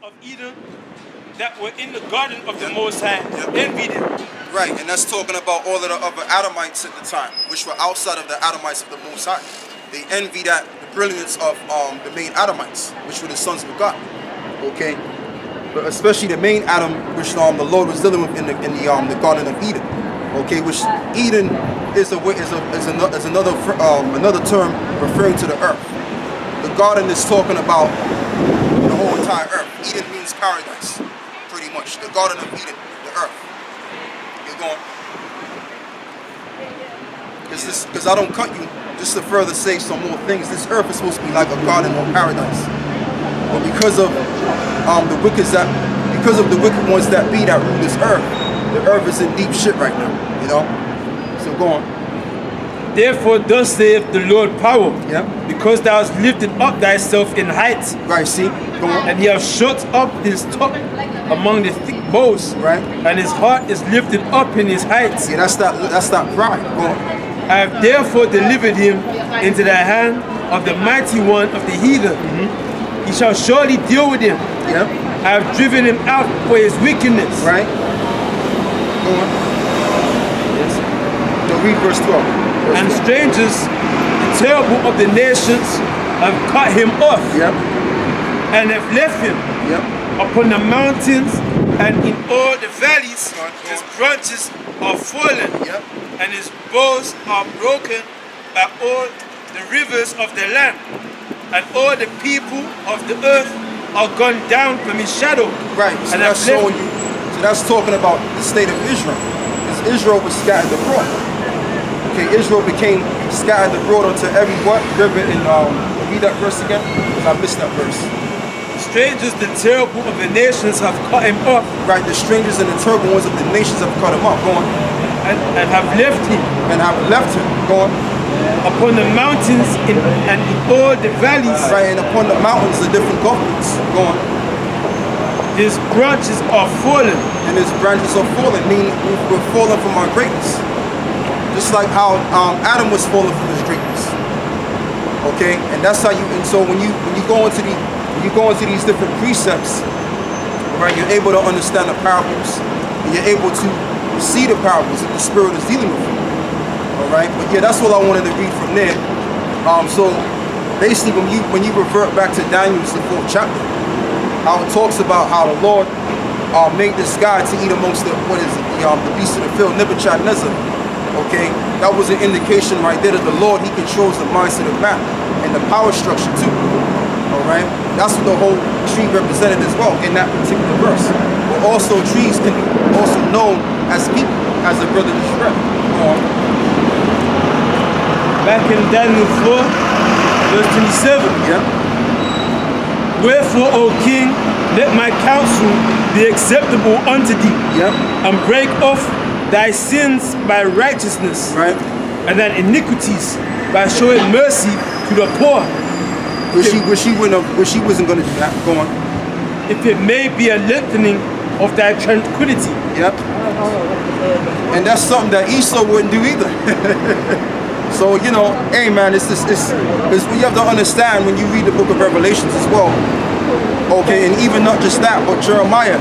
of Eden that were in the garden of the Most High envied him. Right, and that's talking about all of the other Adamites at the time, which were outside of the Adamites of the Most High. They envy the brilliance of the main Adamites, which were the sons of God. Okay, but especially the main Adam, which the Lord was dealing with in the Garden of Eden. Okay, which Eden is another term referring to the earth. The garden is talking about the whole entire earth. Eden means paradise, pretty much. The Garden of Eden, the earth. You're going. Because I don't cut you. Just to further say some more things, this earth is supposed to be like a garden or paradise. But because of the wicked ones that rule this earth, the earth is in deep shit right now. You know. So go on. Therefore, thus saith the Lord power, because thou hast lifted up thyself in height, right? See, go on. And he hath shut up his top among the thick boughs, right? And his heart is lifted up in his heights. Yeah, that's that pride. Go on. I have therefore delivered him into the hand of the mighty one of the heathen. He shall surely deal with him. I have driven him out for his wickedness. Right. Go on. Yes. No, read verse 12. And strangers, the terrible of the nations, have cut him off. And have left him upon the mountains and in all the valleys. His branches are fallen, and his boughs are broken by all the rivers of the land, and all the people of the earth are gone down from his shadow. Right, so that's showing you. So that's talking about the state of Israel. Because Israel was scattered abroad. Okay, Israel became scattered abroad unto every river in read that verse again? Because I missed that verse. Strangers, the terrible of the nations have cut him off. Right, the strangers and the terrible ones of the nations have cut him off. Go on. And have left him. And have left him. Go on. Upon the mountains and in all the valleys. Right, and upon the mountains, the different governments. Go on. His branches are fallen. And his branches are fallen, meaning we're fallen from our greatness. Just like how Adam was fallen from his greatness. Okay, and that's how you. And so when you go into these different precepts, right, you're able to understand the parables, and you're able to see the parables that the Spirit is dealing with you. All right, but yeah, that's all I wanted to read from there. So basically, when you revert back to Daniel's the 4th chapter, how it talks about how the Lord made this guy to eat amongst the beasts of the field, Nebuchadnezzar. Okay, that was an indication right there that the Lord, He controls the mindset of man and the power structure too. All right, that's what the whole tree represented as well in that particular verse. But also trees can be also known as people, as the brother just read. Back in Daniel 4, verse 27. Wherefore, O King, let my counsel be acceptable unto thee, and break off thy sins by righteousness, and thy iniquities by showing mercy to the poor. She wasn't going to do that. Go on. If it may be a lengthening of thy tranquility. And that's something that Esau wouldn't do either. So, you know, hey man, it's because you have to understand when you read the book of Revelations as well. Okay, and even not just that, but Jeremiah,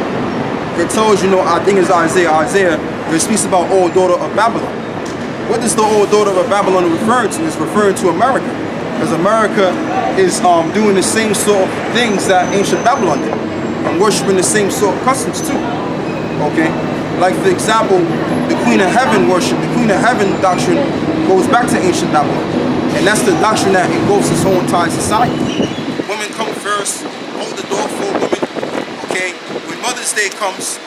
it tells you, I think it's Isaiah, it speaks about old daughter of Babylon. What is the old daughter of Babylon referring to? It's referring to America. Because America is doing the same sort of things that ancient Babylon did. And worshiping the same sort of customs too. Okay? Like for example, the Queen of Heaven worship, the Queen of Heaven doctrine goes back to ancient Babylon. And that's the doctrine that engulfs this whole entire society. Women come first, hold the door for women. Okay? When Mother's Day comes,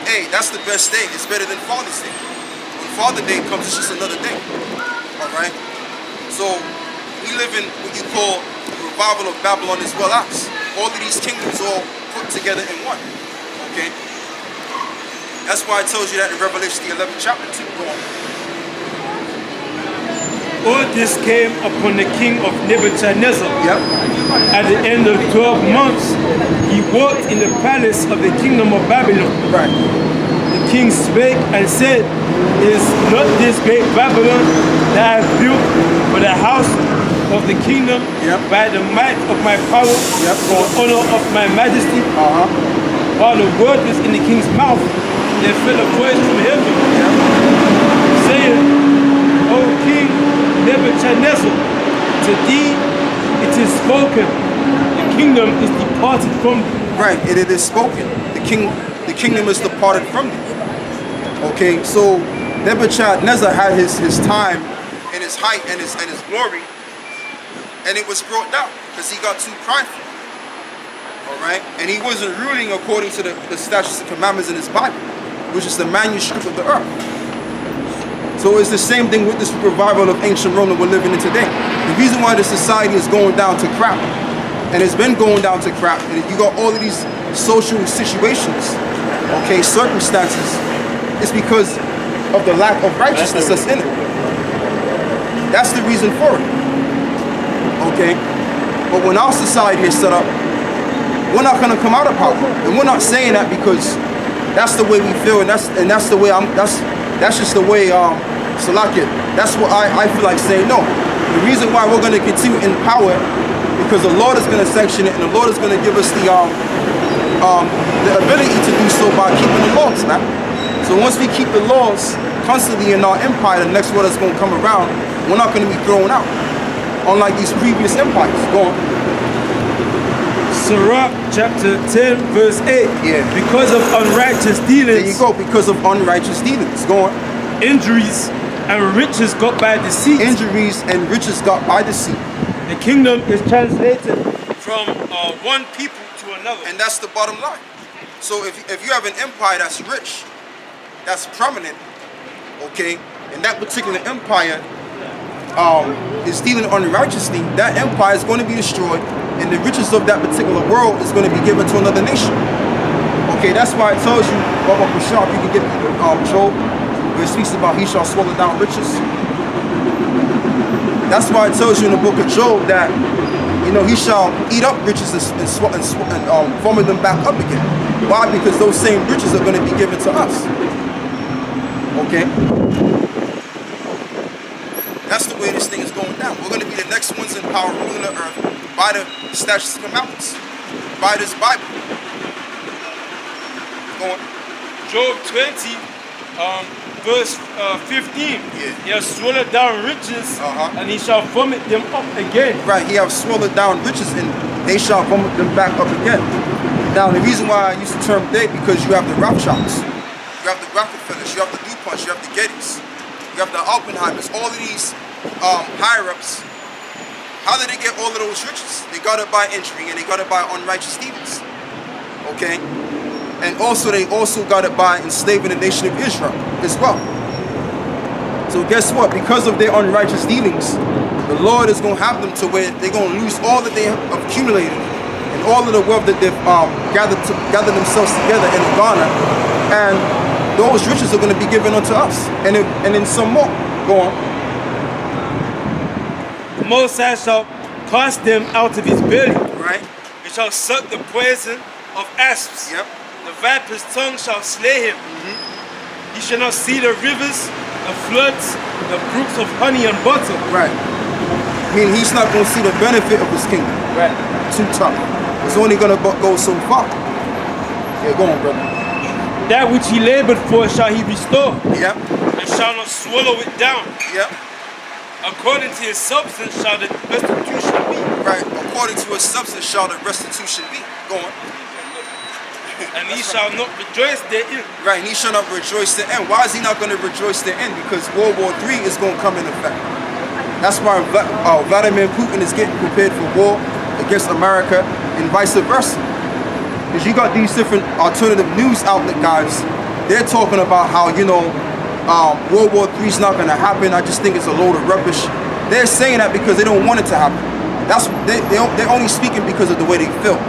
hey, that's the best day. It's better than Father's Day. When Father's Day comes, it's just another day. Alright? So, we live in what you call the revival of Babylon as well as. All of these kingdoms all put together in one. Okay? That's why it tells you that in Revelation the 11th chapter 2. Go on. All this came upon the king of Nebuchadnezzar. At the end of 12 months, he walked in the palace of the kingdom of Babylon. The king spake and said, Is not this great Babylon that I have built for the house of the kingdom by the might of my power, for the honor of my majesty. While the word was in the king's mouth, there fell a voice from heaven, saying, O King Nebuchadnezzar, to thee it is spoken, the kingdom is departed from thee. Right, it is spoken. The kingdom is departed from thee. Okay, so Nebuchadnezzar had his time and his height and his glory, and it was brought down because he got too prideful. Alright? And he wasn't ruling according to the statutes and commandments in his Bible, which is the manuscript of the earth. So it's the same thing with this revival of ancient Rome that we're living in today. The reason why the society is going down to crap, and it's been going down to crap, and you got all of these social situations, okay, circumstances, it's because of the lack of righteousness that's in it. That's the reason for it. Okay? But when our society is set up, we're not gonna come out of power. And we're not saying that because that's the way we feel, and that's the way that's just the way Salakia. That's what I feel like saying. No. The reason why we're gonna continue in power, because the Lord is gonna sanction it, and the Lord is gonna give us the ability to do so by keeping the laws, man. So once we keep the laws constantly in our empire, the next one that's gonna come around, we're not gonna be thrown out. Unlike these previous empires. Go on. Sirach chapter 10 verse 8. Yeah. Because of unrighteous dealings. There you go, because of unrighteous dealings. Go on. Injuries and riches got by deceit. Injuries and riches got by deceit. The kingdom is translated from one people to another. And that's the bottom line. So if you have an empire that's rich, that's prominent, okay, and that particular empire is dealing unrighteously, that empire is going to be destroyed, and the riches of that particular world is going to be given to another nation. Okay, that's why it tells you, Baba Kushab, you can get Job, where it speaks about he shall swallow down riches. That's why it tells you in the book of Job that, you know, he shall eat up riches and vomit them back up again. Why? Because those same riches are going to be given to us. Okay? That's the way this thing is going down. We're going to be the next ones in power ruling the earth by the statutes and commandments, by this Bible. Go on. Job 20, verse 15. Yeah. He has swallowed down riches, and he shall vomit them up again. Right, he has swallowed down riches, and they shall vomit them back up again. Now, the reason why I use the term they, because you have the Rothschilds, you have the Rockefellers, you have the DuPonts, you have the Gettys, you have the Oppenheimers, all of these higher-ups. How did they get all of those riches? They got it by injury, and they got it by unrighteous dealings. Okay? And also, they also got it by enslaving the nation of Israel as well. So guess what? Because of their unrighteous dealings, the Lord is going to have them to where they're going to lose all that they have accumulated and all of the wealth that they've gathered themselves together in Ghana. And those riches are going to be given unto us. And then some more. Go on. The Most High shall cast them out of his belly. Right. He shall suck the poison of asps. Yep. The viper's tongue shall slay him. He shall not see the rivers, the floods, the brooks of honey and butter. Right. I mean, he's not going to see the benefit of his kingdom. Right. Too tough. It's only going to go so far. Yeah, go on, brother. That which he labored for shall he restore. Yep. And shall not swallow it down. Yep. According to his substance shall the restitution be. Right. According to his substance shall the restitution be. Go on. And he shall not rejoice therein. Right, and he shall not rejoice therein. Why is he not going to rejoice therein? Because World War III is going to come in effect. That's why Vladimir Putin is getting prepared for war against America and vice versa. Because you got these different alternative news outlet guys. They're talking about how, you know, World War III is not going to happen. I just think it's a load of rubbish. They're saying that because they don't want it to happen. They're only speaking because of the way they feel.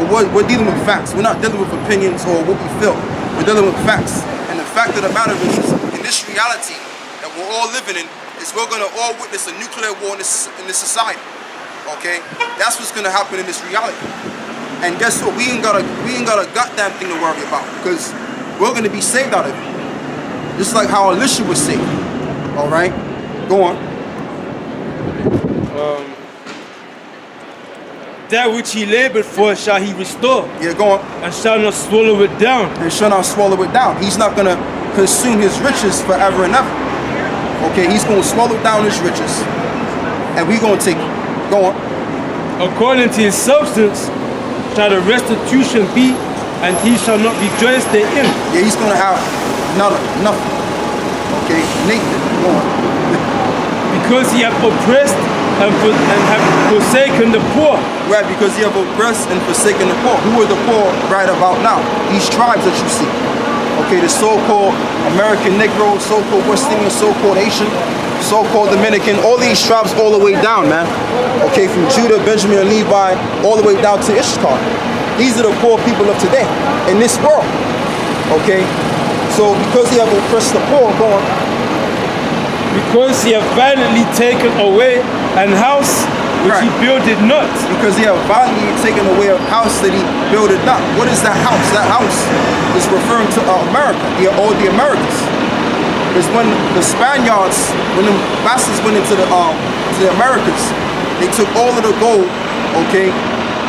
But we're dealing with facts. We're not dealing with opinions or what we feel. We're dealing with facts. And the fact of the matter is, in this reality that we're all living in, is we're going to all witness a nuclear war in this society. Okay? That's what's going to happen in this reality. And guess what? We ain't got a goddamn thing to worry about, because we're going to be saved out of it. Just like how Elisha was saved. All right? Go on. that which he labored for shall he restore. Yeah, go on. And shall not swallow it down. And shall not swallow it down. He's not going to consume his riches forever and ever. Okay, he's going to swallow down his riches. And we're going to take it. Go on. According to his substance shall the restitution be, and he shall not rejoice therein. Yeah, he's going to have nothing. Okay, Nathan, go on. Because he hath oppressed and have forsaken the poor. Right, because he have oppressed and forsaken the poor. Who are the poor right about now? These tribes that you see. Okay, the so-called American Negro, so-called West Indian, so-called Haitian, so-called Dominican, all these tribes all the way down, man. Okay, from Judah, Benjamin, and Levi, all the way down to Issachar. These are the poor people of today in this world. Okay, so because he have oppressed the poor, go on. Because he hath violently taken away an house which he builded not. Because he have violently taken away a house that he builded not. What is that house? That house is referring to America, all the Americas. Because when the Spaniards, when the bastards went into the Americas, they took all of the gold, okay?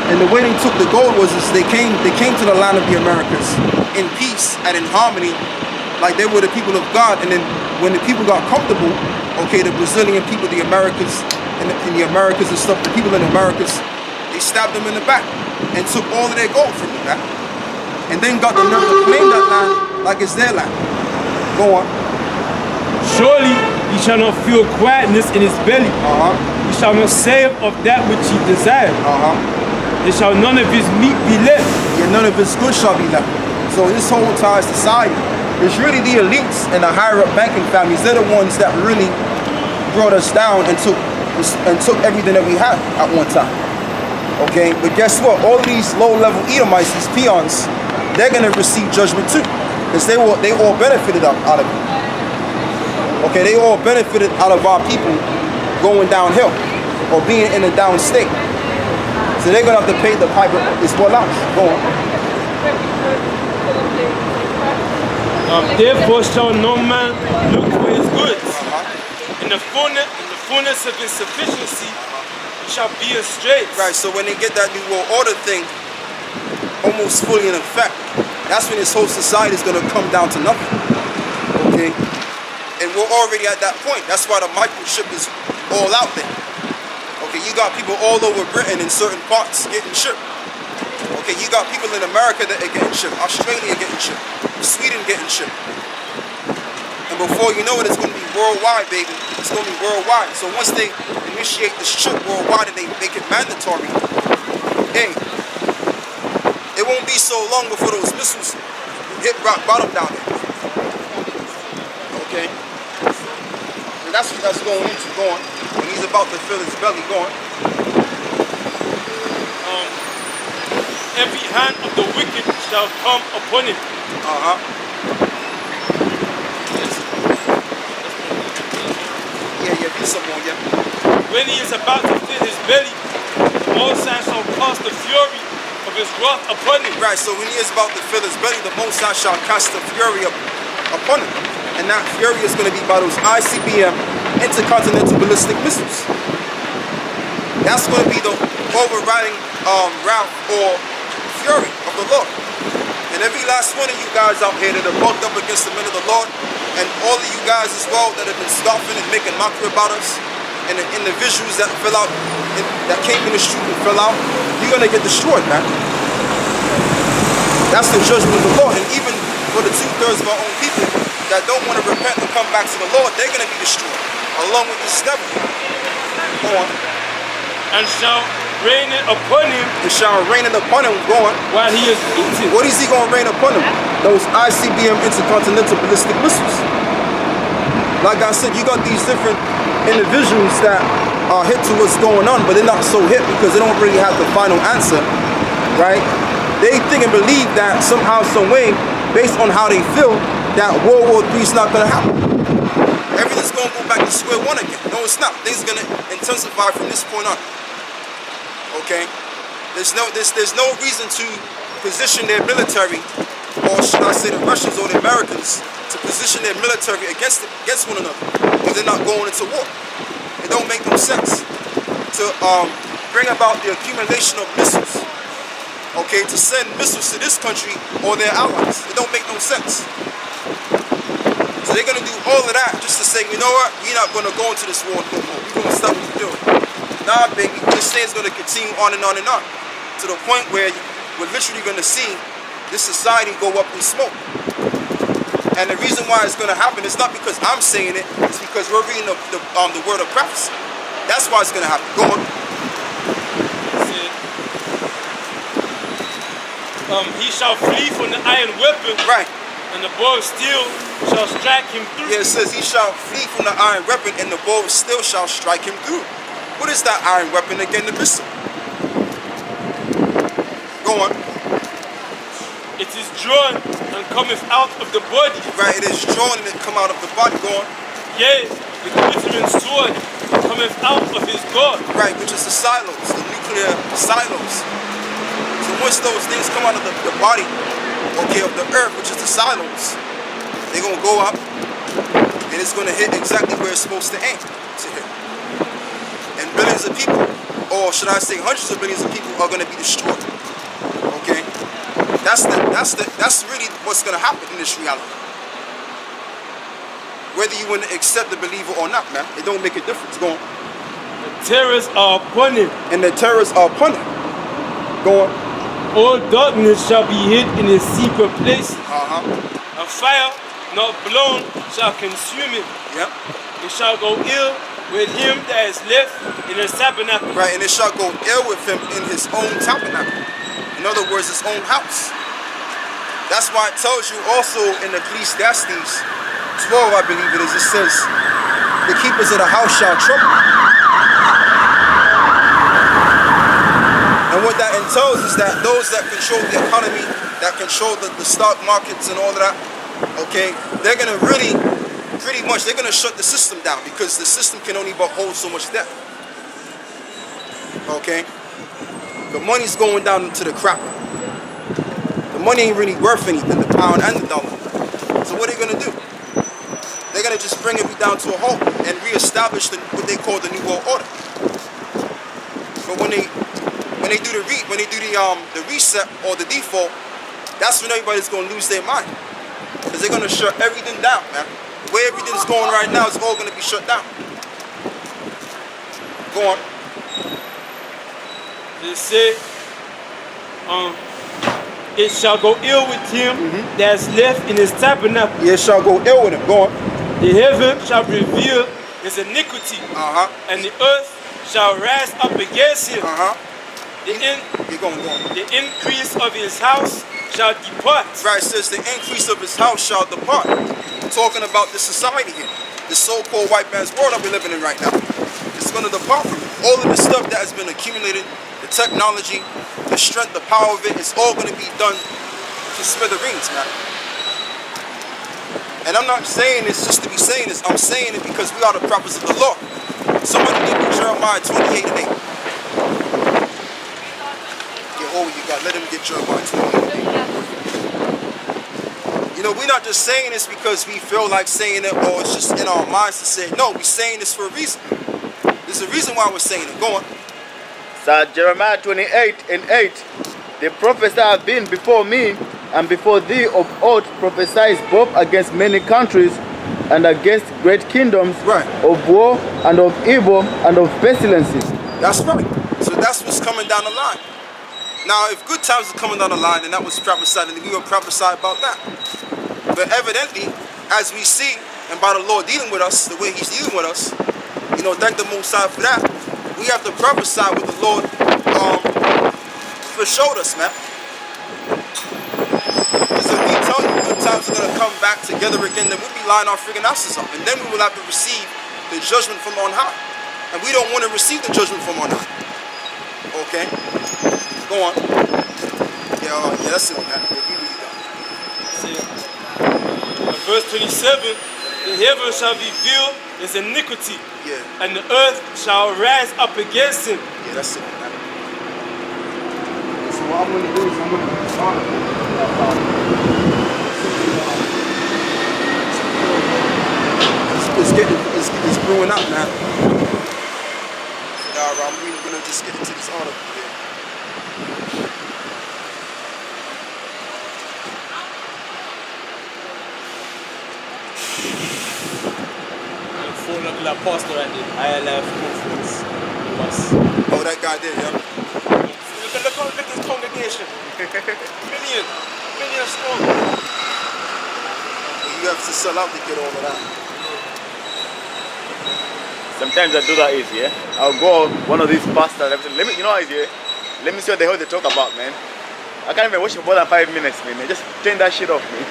And the way they took the gold was they came to the land of the Americas in peace and in harmony, like they were the people of God. And then when the people got comfortable, okay, the Brazilian people, the Americas, in the Americas and stuff, the people in the Americas, they stabbed them in the back and took all of their gold from them, man. And then got the nerve to claim that land like it's their land. Go on. Surely he shall not feel quietness in his belly. He shall not save of that which he desired. There shall none of his meat be left. Yeah, none of his good shall be left. So this whole entire society, it's really the elites and the higher up banking families. They're the ones that really brought us down and took everything that we had at one time. Okay, but guess what? All of these low-level Edomites, these peons, they're gonna receive judgment too, because they all benefited out of it. Okay, they all benefited out of our people going downhill or being in a down state. So they're gonna have to pay the piper as well out. Go on. Therefore shall no man look for his goods. In the fullness of his sufficiency, he shall be astray. Right, so when they get that new world order thing almost fully in effect, that's when this whole society is gonna come down to nothing. Okay? And we're already at that point. That's why the microchip is all out there. Okay, you got people all over Britain in certain parts getting shipped. Okay, you got people in America that are getting shipped, Australia getting shipped, Sweden getting shipped. And before you know it, it's going to be worldwide, baby. It's going to be worldwide. So once they initiate this trip worldwide and they make it mandatory, hey, it won't be so long before those missiles hit rock bottom down there. Okay? And that's what that's going into, going. When he's about to fill his belly, going. Every hand of the wicked shall come upon him. Yeah, be someone, yeah. When he is about to fill his belly, the Most High shall cast the fury of his wrath upon him. Right, so when he is about to fill his belly, the Most High shall cast the fury upon him. And that fury is going to be by those ICBM intercontinental ballistic missiles. That's going to be the overriding wrath or fury of the Lord. And every last one of you guys out here that are bucked up against the men of the Lord, and all of you guys as well that have been scoffing and making mockery about us, and the individuals that fell out, that came in the street and fell out, you're going to get destroyed, man. That's the judgment of the Lord. And even for the 2/3 of our own people that don't want to repent and come back to the Lord, they're going to be destroyed, along with this devil. Go on. And shall rain it upon him. And shall rain it upon him, going. While he is eating. What is he going to rain upon him? Those ICBM intercontinental ballistic missiles. Like I said, you got these different individuals that are hip to what's going on, but they're not so hip because they don't really have the final answer, right? They think and believe that somehow, some way, based on how they feel, that World War III is not going to happen. Everything's going to go back to square one again. No, it's not. Things are going to intensify from this point on. Okay? There's no reason to position their military, or should I say the Russians or the Americans, to position their military against one another, because they're not going into war. It don't make no sense to bring about the accumulation of missiles, okay, to send missiles to this country or their allies. It don't make no sense. So they're gonna do all of that just to say, you know what, we're not gonna go into this war no more. We're gonna stop what we're doing. Nah, baby, this thing's gonna continue on and on and on, to the point where we're literally gonna see this society go up in smoke. And the reason why it's gonna happen is not because I'm saying it, it's because we're reading the word of prophecy. That's why it's gonna happen. Go on. He shall flee from the iron weapon. Right. And the bow of steel shall strike him through. Yeah, it says he shall flee from the iron weapon and the bow of steel shall strike him through. What is that iron weapon again? The missile. Go on. It is drawn and cometh out of the body. Right, it is drawn and it come out of the body. Go on. Yea, the glittering sword cometh out of his God. Right, which is the silos, the nuclear silos. So once those things come out of the body, okay, of the earth, which is the silos, they're gonna go up and it's gonna hit exactly where it's supposed to aim to hit. And billions of people, or should I say hundreds of billions of people, are gonna be destroyed. Okay? That's really what's gonna happen in this reality. Whether you want to accept the believer or not, man, it don't make a difference. Go on. The terrors are upon him. And the terrors are upon him. Go on. All darkness shall be hid in his secret places. Uh-huh. A fire not blown shall consume him. Yep. It shall go ill with him that is left in his tabernacle. Right, and it shall go ill with him in his own tabernacle. In other words, his own house. That's why it tells you also in Ecclesiastes 12, I believe it is, it says, the keepers of the house shall trouble. And what that entails is that those that control the economy, that control the stock markets and all of that, okay, they're gonna really, pretty much, they're gonna shut the system down because the system can only but hold so much debt. Okay? The money's going down into the crapper. The money ain't really worth anything, the pound and the dollar. So what are they gonna do? They're gonna just bring it down to a halt and reestablish what they call the New World Order. But when they do the reset or the default, that's when everybody's gonna lose their mind. Because they're gonna shut everything down, man. The way everything's going right now is all gonna be shut down. Go on. They say, it shall go ill with him that's left in his tabernacle. Yeah, it shall go ill with him. Go on. The heaven shall reveal his iniquity, and the earth shall rise up against him. The increase of his house shall depart. Right, it says the increase of his house shall depart. Talking about the society here, the so-called white man's world that we're living in right now. It's going to depart from it. All of the stuff that has been accumulated, the technology, the strength, the power of it, it's all going to be done to smithereens, man. And I'm not saying this just to be saying this. I'm saying it because we are the prophets of the law. Somebody give me Jeremiah 28:8. Yeah, oh, you got let him get Jeremiah 28:8. You know, we're not just saying this because we feel like saying it or it's just in our minds to say it. No, we're saying this for a reason. There's a reason why we're saying it. Go on. So Jeremiah 28:8. The prophets that have been before me and before thee of old prophesied both against many countries and against great kingdoms, of war and of evil and of pestilences. That's right. So that's what's coming down the line. Now, if good times are coming down the line, then that was prophesied, and we will prophesy about that. But evidently, as we see, and by the Lord dealing with us, the way He's dealing with us, you know, thank the Most High for that. We have to prophesy what the Lord showed us, man. Because if we tell you good times are going to come back together again, then we'll be lying our friggin' asses up. And then we will have to receive the judgment from on high. And we don't want to receive the judgment from on high. Okay? Go on. Yeah, that's it, man. See, verse 27, the heaven shall reveal his iniquity, and the earth shall rise up against him. Yeah, that's it, man. So what I'm going to do is I'm going to start it's brewing up, man. All I'm really going to just get into this article here. Pastor at the Higher Life Conference. Oh, that guy there, yeah. Look at this congregation. million strong. You have to sell out to get all of that. Sometimes I do that easy, yeah. I'll go one of these pastors. Let me, you know how easy, let me see what the hell they talk about, man. I can't even watch for more than 5 minutes, man. They just turn that shit off, man.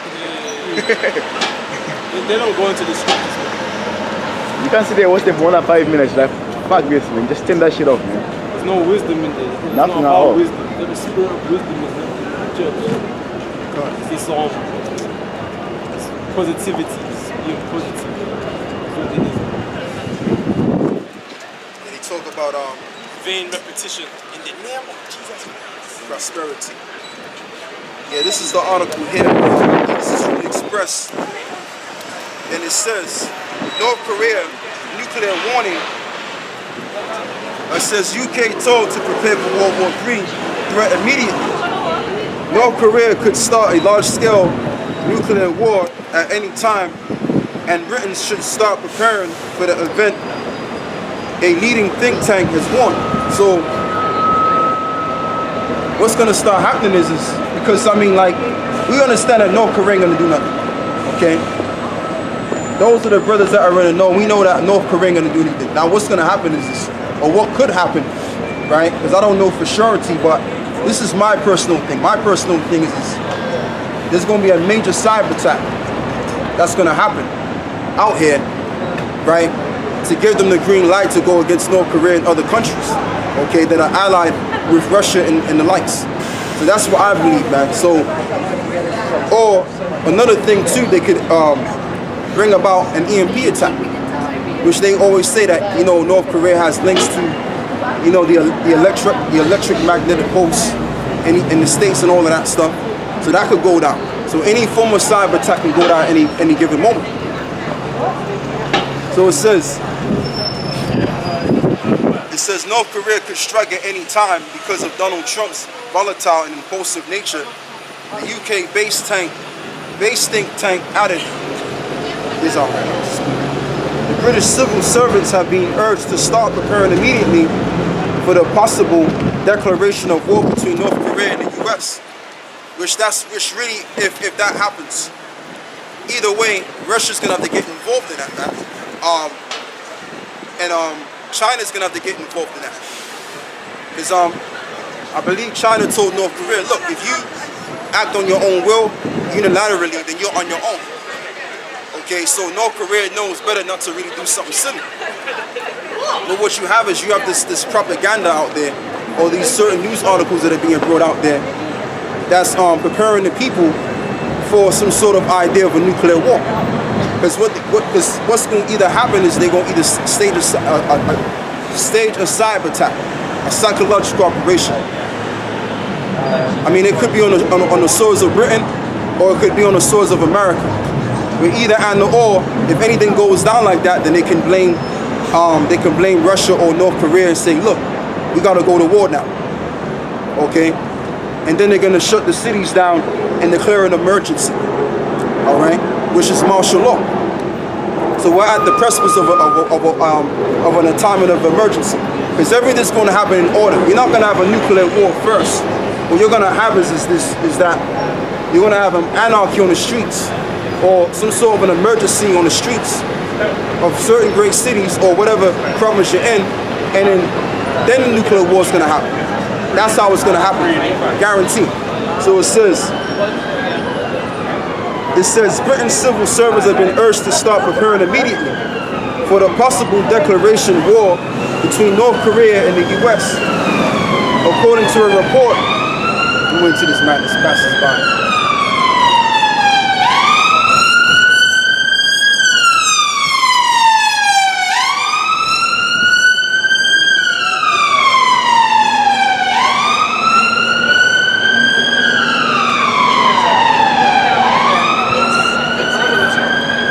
They don't go into the scriptures, man. You can't sit there and watch them for more than 5 minutes. Like, fuck this, man. Just turn that shit off, man. There's no wisdom in there. It's Nothing not at all. about wisdom. The spirit of wisdom is in the church. It's positivity. It's being positive. That's what it is. And he talk about Vain repetition in the name of Jesus Christ. prosperity. Yeah, this is the article here. This is from the Express. And it says, North Korea, nuclear warning. It says UK told to prepare for World War III threat immediately. North Korea could start a large-scale nuclear war at any time, and Britain should start preparing for the event. A leading think tank has warned. So what's gonna start happening is because I mean, like, we understand that North Korea ain't gonna do nothing. Okay? Those are the brothers that are in the know. We know that North Korea ain't gonna do anything. Now what's gonna happen is this, or what could happen, right? Because I don't know for surety, but this is my personal thing. My personal thing is this. There's gonna be a major cyber attack that's gonna happen out here, right? To give them the green light to go against North Korea and other countries, okay, that are allied with Russia and the likes. So that's what I believe, man. So, or another thing too, they could bring about an EMP attack, which they always say that, you know, North Korea has links to, you know, the electric magnetic pulse in the States and all of that stuff. So that could go down. So any form of cyber attack can go down at any given moment. So it says North Korea could strike at any time because of Donald Trump's volatile and impulsive nature. The UK-based think tank added, is alright. The British civil servants have been urged to start preparing immediately for the possible declaration of war between North Korea and the US. Which really, if that happens, either way, Russia's gonna have to get involved in that, man. China's gonna have to get involved in that. Because I believe China told North Korea, look, if you act on your own will, unilaterally, then you're on your own. Okay, so North Korea knows better not to really do something silly. But what you have is you have this propaganda out there, or these certain news articles that are being brought out there, that's preparing the people for some sort of idea of a nuclear war. Because what's going to either happen is they're going to either stage a cyber attack, a psychological operation. I mean, it could be on the shores of Britain, or it could be on the shores of America. But either and or, if anything goes down like that, then they can blame Russia or North Korea and say, look, we got to go to war now. Okay? And then they're going to shut the cities down and declare an emergency. All right? Which is martial law. So we're at the precipice of an time of emergency. Because everything's going to happen in order. You're not going to have a nuclear war first. What you're going to have is that you're going to have an anarchy on the streets, or some sort of an emergency on the streets of certain great cities or whatever province you're in, and then the nuclear war is going to happen. That's how it's going to happen, guaranteed. So it says Britain's civil servants have been urged to start preparing immediately for the possible declaration war between North Korea and the US. According to a report, we went to this madness passes by.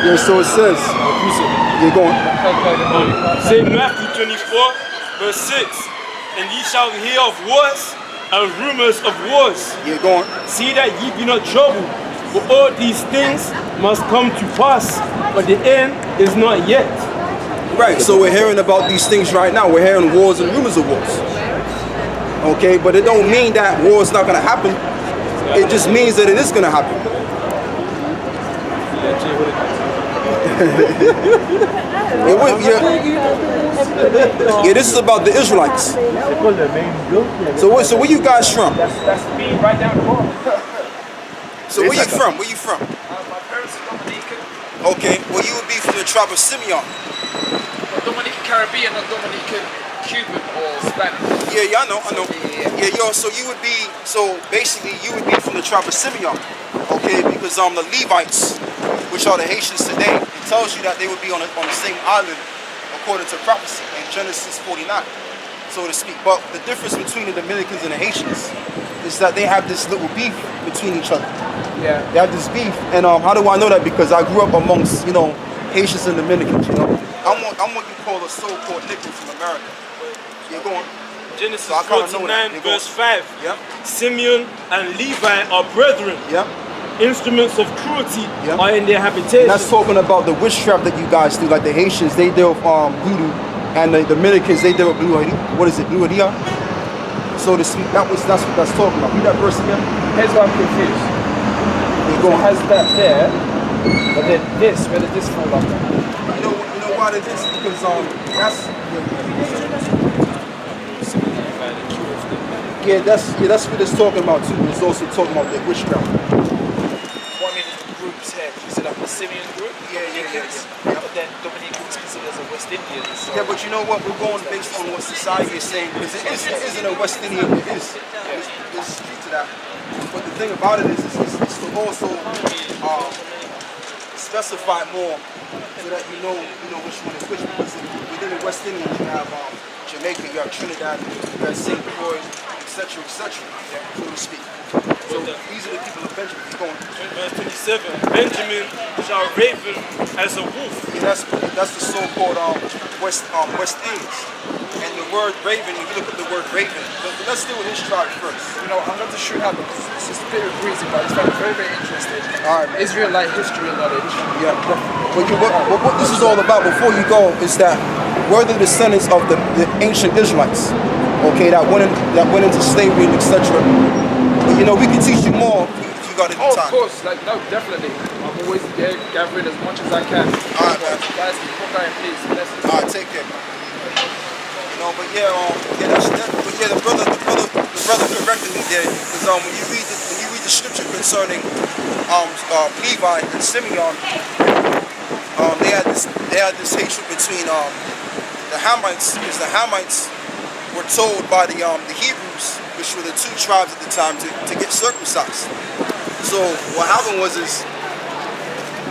Yeah, so it says, you're going. St. Matthew 24, verse 6. And ye shall hear of wars and rumors of wars. Yeah, go on. See that ye be not troubled, for all these things must come to pass, but the end is not yet. Right, so we're hearing about these things right now. We're hearing wars and rumors of wars. Okay, but it don't mean that war is not going to happen. It just means that it is going to happen. Yeah, this is about the Israelites. So where you guys from? That's me right down the hall. So where you from? Where you from? My parents are Dominican. Okay, well you would be from the tribe of Simeon. Dominican Caribbean, not Dominican Cuban or Spanish. Yeah, I know. Yeah. Yeah, so you would be, basically you would be from the tribe of Simeon. Okay, because the Levites, which are the Haitians today, it tells you that they would be on the same island according to prophecy in Genesis 49, so to speak. But the difference between the Dominicans and the Haitians is that they have this little beef between each other. Yeah. They have this beef, and how do I know that? Because I grew up amongst, Haitians and Dominicans, I'm what you call a so-called nigga from America. Yeah, go on. Genesis So I kinda know 49 that. verse 5. Yep. Simeon and Levi are brethren. Yep. Instruments of cruelty Yep. are in their habitation. And that's talking about the witchcraft that you guys do. Like the Haitians, they deal with voodoo, and the Dominicans, they deal with blue. What is it, blue adia? So to speak, that's what that's talking about. Read that verse again. Here's why I'm confused. Go It on. has that there, but then this, where does this fall under? You know why it is? Because that's what it's talking about too. It's also talking about the witchcraft. What I mean is the groups here. You said like the Simeon group? Yeah. But then Dominicans considered as a West Indian. So Yeah, but you know what? We're going based on what society is saying, because it isn't a West Indian. There's street to that. But the thing about it is it's to also specify more so that you know which one is which. Because within the West Indians you have Jamaica, you have Trinidad, you have St. Croix, etc., so to speak. So these are the people of Benjamin. Keep going. Verse 27. Benjamin shall raven as a wolf. Yeah, that's the so-called West Indies. And the word raven, if you look at the word raven, but let's deal with his tribe first. I'm going to shoot out because this is a bit breezy, but it's very, very interesting. All right, man. Israelite history and knowledge. Yeah, definitely. What this is all about, before you go, is that we're the descendants of the ancient Israelites, okay, that went into slavery and etc. But we can teach you more if you got any Oh, time. of course, definitely. I'm always there gathering as much as I can. All right, man. Guys, keep on going, please. Blessings. All right, take care, man. But the brother corrected me there, because when you read the scripture concerning Levi and Simeon, they had this hatred between the Hamites, because the Hamites were told by the Hebrews, which were the two tribes at the time, to get circumcised. So what happened was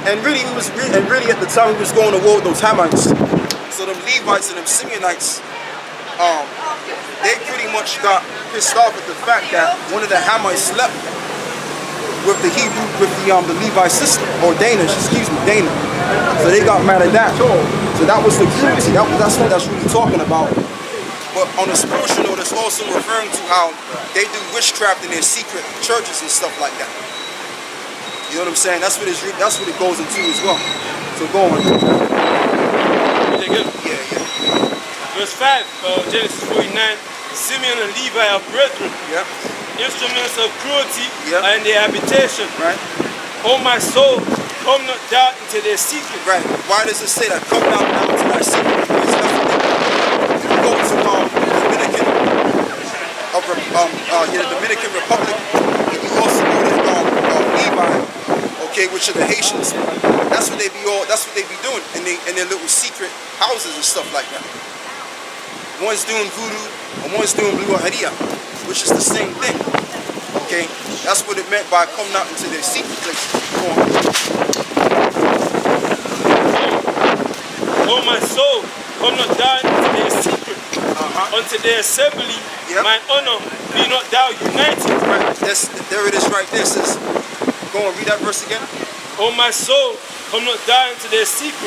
and really at the time he was going to war with those Hamites. So them Levites and them Simeonites, they pretty much got pissed off at the fact that one of the Hamites slept with the Levi sister, or Dana. So they got mad at that. So that was the cruelty. That's what that's really talking about. But on a spiritual note, it's also referring to how they do witchcraft in their secret churches and stuff like that. You know what I'm saying? That's what it goes into as well. So go on. Really good. Yeah. Verse 5, Genesis 49. Simeon and Levi are brethren. Yeah. Instruments of cruelty Yeah. are in their habitation. Right. O my soul, come not down into their secret. Right. Why does it say that? Come down to thy secret. Because that's what they do. If you go to the Dominican Republic, and you also go to Levi, okay, which are the Haitians. That's what they be doing in their little secret houses and stuff like that. One's doing voodoo, and one's doing blue aharia, which is the same thing. Okay, that's what it meant by coming out into their secret places. Go on. O my soul, come not down into their secret. Unto their assembly, Yep. mine honor, be not thou united. Right. There it is right there. It says, go and read that verse again. O my soul, come not down into their secret.